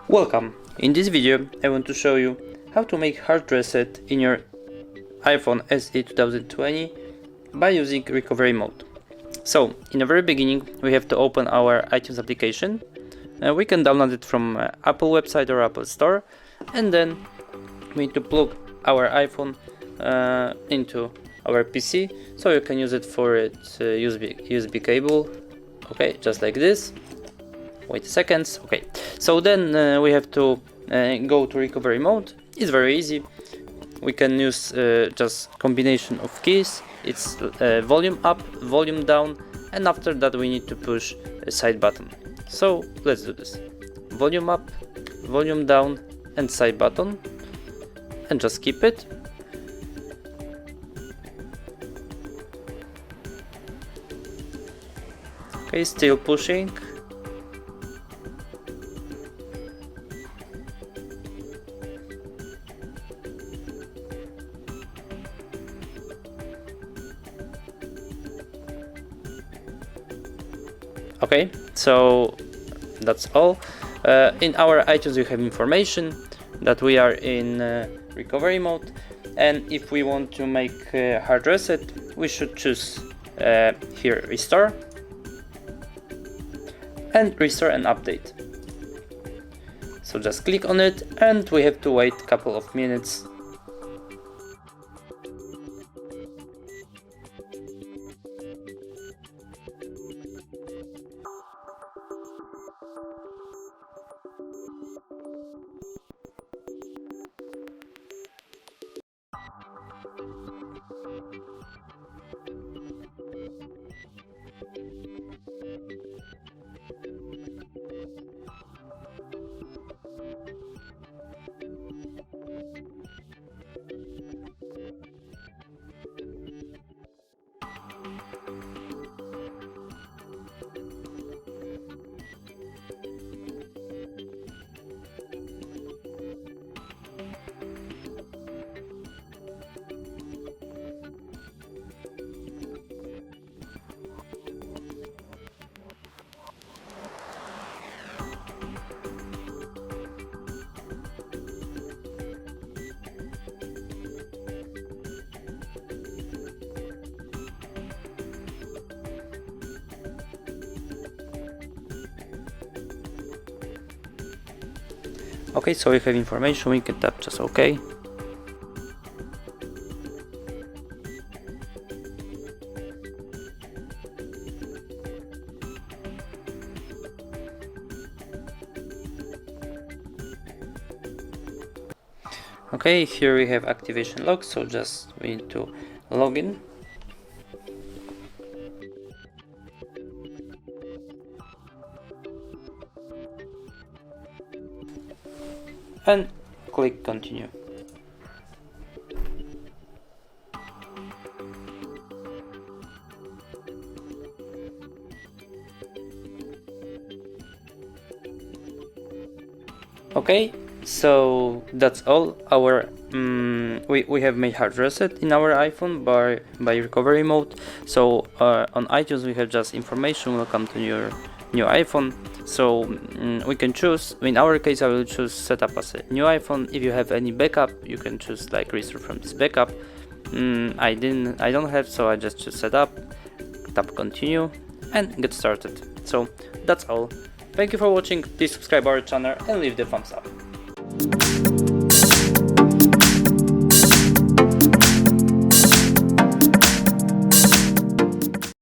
Welcome! In this video I want to show you how to make hard reset in your iPhone SE 2020 by using recovery mode. So in the very beginning we have to open our iTunes application. We can download it from Apple website or Apple Store, and then we need to plug our iPhone into our PC, so you can use it for its USB cable. Okay, just like this. Wait a second. Okay, so then we have to go to recovery mode. It's very easy. We can use just combination of keys. It's volume up, volume down, and after that we need to push a side button. So let's do this. Volume up, volume down, and side button, and just keep it. Okay, still pushing. Okay, so that's all. In our iTunes you have information that we are in recovery mode, and if we want to make hard reset, we should choose here restore and restore and update. So just click on it, and we have to wait a couple of minutes. Okay, so we have information, we can tap just OK. Okay, here we have activation log, so just we need to log in. And click continue. Okay, so that's all. Our we have made hard reset in our iPhone by recovery mode. So on iTunes we have just information, welcome to your new iPhone. So we can choose. In our case I will choose setup as a new iPhone. If you have any backup, you can choose like restore from this backup. I don't have, so I just choose setup, tap continue, and get started. So that's all. Thank you for watching. Please subscribe our channel and leave the thumbs up.